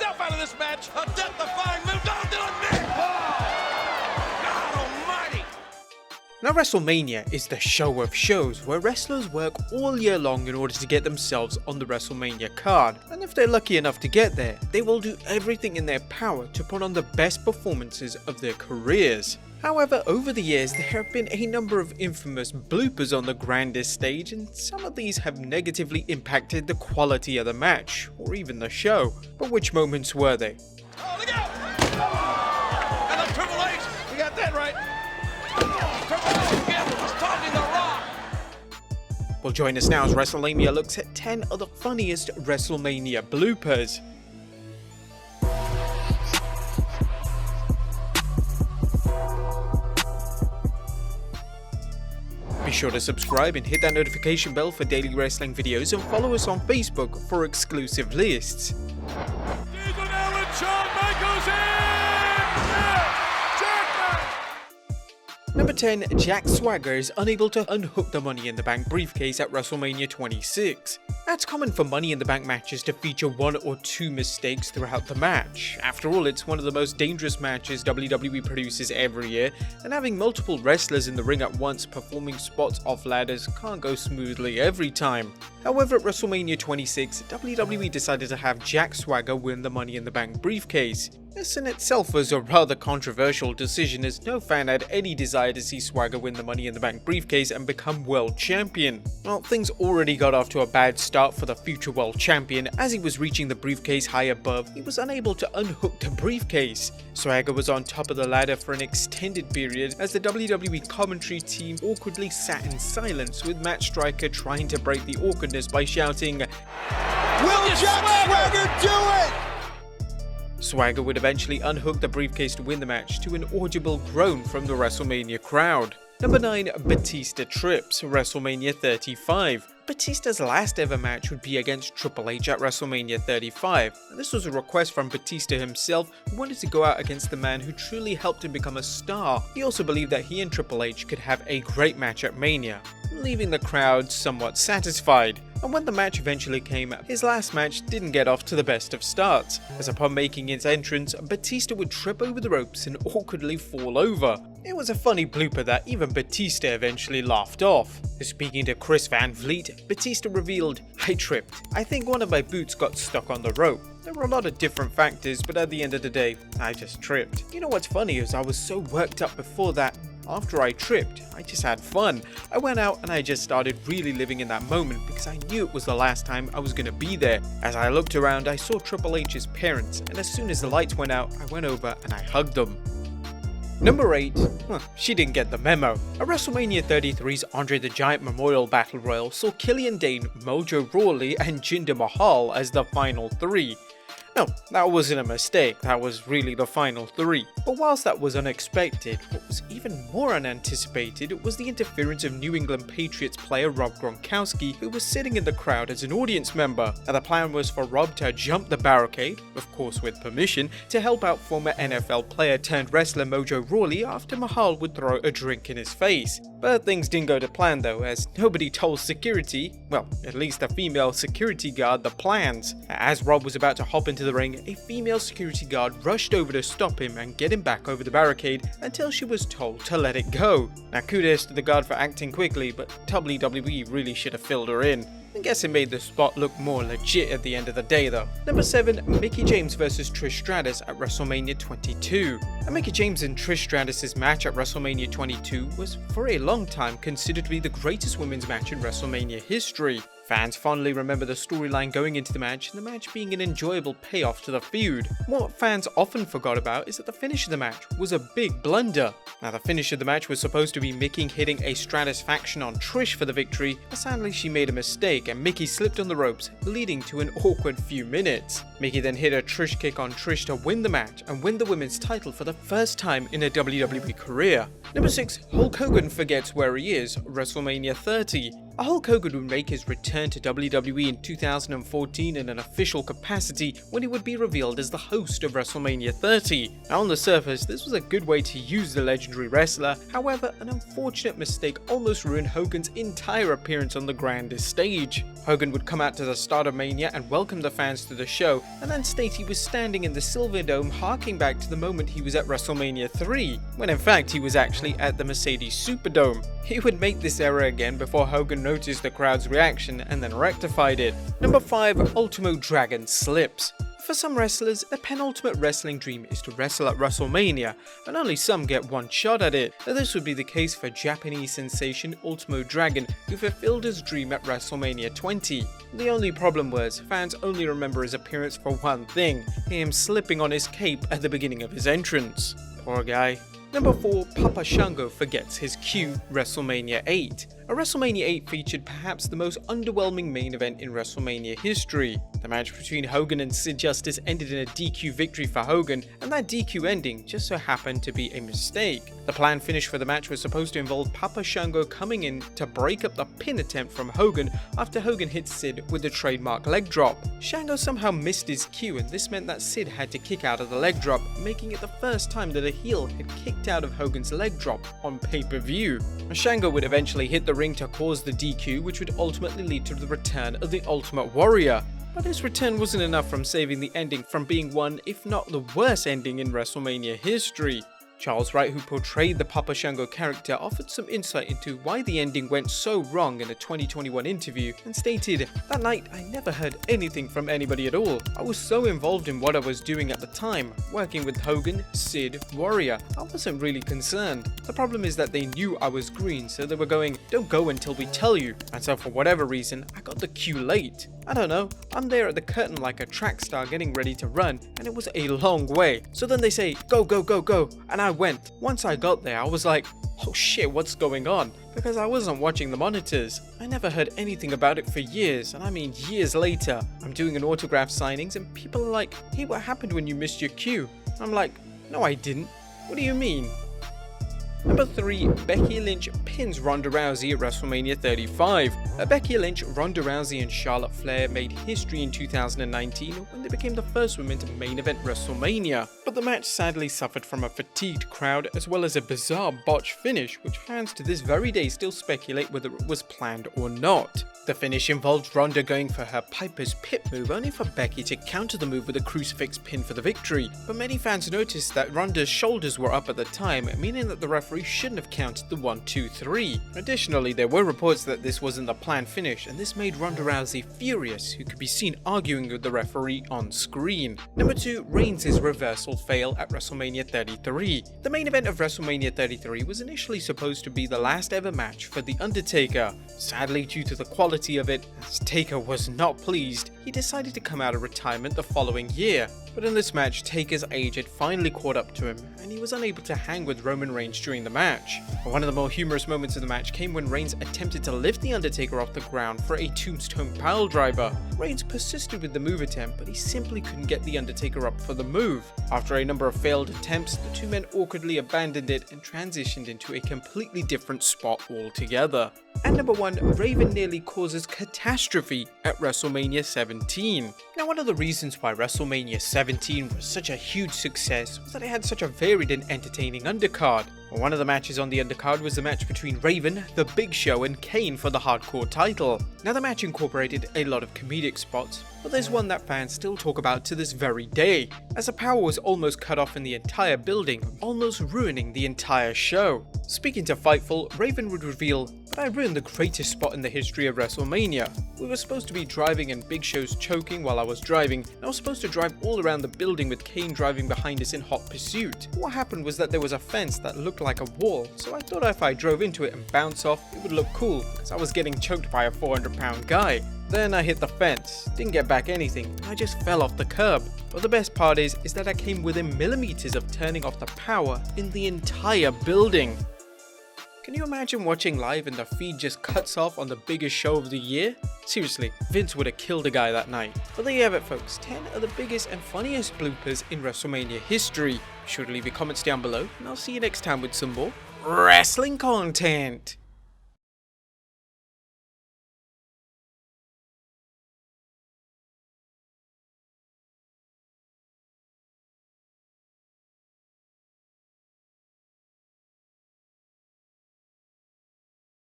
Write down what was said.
yourself out of this match. A death-defying move. Don't do it, Mick. God almighty. Now, WrestleMania is the show of shows where wrestlers work all year long in order to get themselves on the WrestleMania card, and if they're lucky enough to get there, they will do everything in their power to put on the best performances of their careers. However, over the years there have been a number of infamous bloopers on the grandest stage, and some of these have negatively impacted the quality of the match, or even the show. But which moments were they? Oh, look out! And then Triple H, we got that right. Triple H again was talking the Rock. Well, join us now as Wrestlelamia looks at 10 of the funniest WrestleMania bloopers. Be sure to subscribe and hit that notification bell for daily wrestling videos, and follow us on Facebook for exclusive lists. Diesel now and Shawn Michaels in! Number 10. Jack Swagger is unable to unhook the Money in the Bank briefcase at WrestleMania 26. That's common for Money in the Bank matches to feature one or two mistakes throughout the match. After all, it's one of the most dangerous matches WWE produces every year, and having multiple wrestlers in the ring at once performing spots off ladders can't go smoothly every time. However, at WrestleMania 26, WWE decided to have Jack Swagger win the Money in the Bank briefcase. This in itself was a rather controversial decision, as no fan had any desire to see Swagger win the Money in the Bank briefcase and become world champion. Well, things already got off to a bad start for the future world champion. As he was reaching the briefcase high above, he was unable to unhook the briefcase. Swagger was on top of the ladder for an extended period as the WWE commentary team awkwardly sat in silence, with Matt Striker trying to break the awkwardness by shouting, Will Jack Swagger do it? Swagger would eventually unhook the briefcase to win the match, to an audible groan from the WrestleMania crowd. Number 9. Batista trips WrestleMania 35. Batista's last ever match would be against Triple H at WrestleMania 35, and this was a request from Batista himself, who wanted to go out against the man who truly helped him become a star. He also believed that he and Triple H could have a great match at Mania, leaving the crowd somewhat satisfied. And when the match eventually came, his last match didn't get off to the best of starts, as upon making its entrance, Batista would trip over the ropes and awkwardly fall over. It was a funny blooper that even Batista eventually laughed off. Speaking to Chris Van Vliet, Batista revealed, "I tripped. I think one of my boots got stuck on the rope. There were a lot of different factors, but at the end of the day, I just tripped. You know what's funny is I was so worked up before that. After I tripped, I just had fun. I went out and I just started really living in that moment because I knew it was the last time I was going to be there. As I looked around, I saw Triple H's parents, and as soon as the lights went out, I went over and I hugged them." Number 8. She didn't get the memo. At WrestleMania 33's Andre the Giant Memorial Battle Royal saw Killian Dane, Mojo Rawley, and Jinder Mahal as the final 3. No, that wasn't a mistake, that was really the final 3. But whilst that was unexpected, what was even more unanticipated was the interference of New England Patriots player Rob Gronkowski, who was sitting in the crowd as an audience member. Now, the plan was for Rob to jump the barricade, of course with permission, to help out former NFL player turned wrestler Mojo Rawley after Mahal would throw a drink in his face. But things didn't go to plan though, as nobody told security, well, at least the female security guard, the plans. As Rob was about to hop into the ring, a female security guard rushed over to stop him and get him back over the barricade until she was told to let it go. Now, kudos to the guard for acting quickly, but WWE really should have filled her in. I guess it made the spot look more legit at the end of the day though. Number 7. Mickie James vs Trish Stratus at WrestleMania 22. And Mickie James and Trish Stratus' match at WrestleMania 22 was for a long time considered to be the greatest women's match in WrestleMania history. Fans fondly remember the storyline going into the match, and the match being an enjoyable payoff to the feud. What fans often forgot about is that the finish of the match was a big blunder. Now, the finish of the match was supposed to be Mickie hitting a Stratus faction on Trish for the victory, but sadly she made a mistake and Mickie slipped on the ropes, leading to an awkward few minutes. Mickie then hit a Trish kick on Trish to win the match and win the women's title for the first time in a WWE career. Number 6. Hulk Hogan forgets where he is, WrestleMania 30. Hulk Hogan would make his return to WWE in 2014 in an official capacity when he would be revealed as the host of WrestleMania 30. Now on the surface, this was a good way to use the legendary wrestler, however, an unfortunate mistake almost ruined Hogan's entire appearance on the grandest stage. Hogan would come out to the start of Mania and welcome the fans to the show, and then state he was standing in the Silver Dome harking back to the moment he was at WrestleMania 3, when in fact he was actually at the Mercedes Superdome. He would make this error again before Hogan noticed the crowd's reaction and then rectified it. Number 5. Ultimo Dragon slips. For some wrestlers, the penultimate wrestling dream is to wrestle at WrestleMania, and only some get one shot at it. Now this would be the case for Japanese sensation Ultimo Dragon, who fulfilled his dream at WrestleMania 20. The only problem was, fans only remember his appearance for one thing: him slipping on his cape at the beginning of his entrance. Poor guy. Number 4. Papa Shango forgets his cue, WrestleMania 8. A WrestleMania 8 featured perhaps the most underwhelming main event in WrestleMania history. The match between Hogan and Sid Justice ended in a DQ victory for Hogan, and that DQ ending just so happened to be a mistake. The planned finish for the match was supposed to involve Papa Shango coming in to break up the pin attempt from Hogan after Hogan hit Sid with the trademark leg drop. Shango somehow missed his cue, and this meant that Sid had to kick out of the leg drop, making it the first time that a heel had kicked out of Hogan's leg drop on pay-per-view. Shango would eventually hit the ring to cause the DQ, which would ultimately lead to the return of the Ultimate Warrior. But his return wasn't enough from saving the ending from being one, if not the worst ending in WrestleMania history. Charles Wright, who portrayed the Papa Shango character, offered some insight into why the ending went so wrong in a 2021 interview and stated, "That night I never heard anything from anybody at all. I was so involved in what I was doing at the time, working with Hogan, Sid, Warrior. I wasn't really concerned. The problem is that they knew I was green, so they were going, 'Don't go until we tell you.' And so for whatever reason, I got the cue late. I don't know, I'm there at the curtain like a track star getting ready to run, and it was a long way. So then they say, 'Go, go, go, go,' and I went. Once I got there, I was like, oh shit, what's going on? Because I wasn't watching the monitors. I never heard anything about it for years, and I mean years later. I'm doing an autograph signings and people are like, 'Hey, what happened when you missed your cue?' I'm like, 'No, I didn't. What do you mean?' Number 3. Becky Lynch pins Ronda Rousey at WrestleMania 35. Becky Lynch, Ronda Rousey and Charlotte Flair made history in 2019 when they became the first women to main event WrestleMania. But the match sadly suffered from a fatigued crowd as well as a bizarre botched finish, which fans to this very day still speculate whether it was planned or not. The finish involved Ronda going for her Piper's Pit move, only for Becky to counter the move with a crucifix pin for the victory. But many fans noticed that Ronda's shoulders were up at the time, meaning that the referee shouldn't have counted the 1, 2, 3. Additionally, there were reports that this wasn't the planned finish, and this made Ronda Rousey furious, who could be seen arguing with the referee on screen. Number 2. Reigns' reversal fail at WrestleMania 33. The main event of WrestleMania 33 was initially supposed to be the last ever match for The Undertaker. Sadly, due to the quality of it, as Taker was not pleased, he decided to come out of retirement the following year. But in this match, Taker's age had finally caught up to him, and he was unable to hang with Roman Reigns during the match. One of the more humorous moments of the match came when Reigns attempted to lift The Undertaker off the ground for a tombstone piledriver. Reigns persisted with the move attempt, but he simply couldn't get The Undertaker up for the move. After a number of failed attempts, the two men awkwardly abandoned it and transitioned into a completely different spot altogether. And number 1, Raven nearly causes catastrophe at WrestleMania 17. Now, one of the reasons why WrestleMania 17 was such a huge success was that it had such a varied and entertaining undercard. One of the matches on the undercard was the match between Raven, The Big Show, and Kane for the hardcore title. Now, the match incorporated a lot of comedic spots, but there's one that fans still talk about to this very day, as the power was almost cut off in the entire building, almost ruining the entire show. Speaking to Fightful, Raven would reveal, "But I ruined the greatest spot in the history of WrestleMania. We were supposed to be driving and Big Show's choking while I was driving, and I was supposed to drive all around the building with Kane driving behind us in hot pursuit. What happened was that there was a fence that looked like a wall, so I thought if I drove into it and bounced off, it would look cool, because I was getting choked by a 400-pound guy. Then I hit the fence, didn't get back anything, and I just fell off the curb. But the best part is that I came within millimeters of turning off the power in the entire building." Can you imagine watching live and the feed just cuts off on the biggest show of the year? Seriously, Vince would have killed a guy that night. But there you have it, folks, 10 of the biggest and funniest bloopers in WrestleMania history. Be sure to leave your comments down below, and I'll see you next time with some more wrestling content.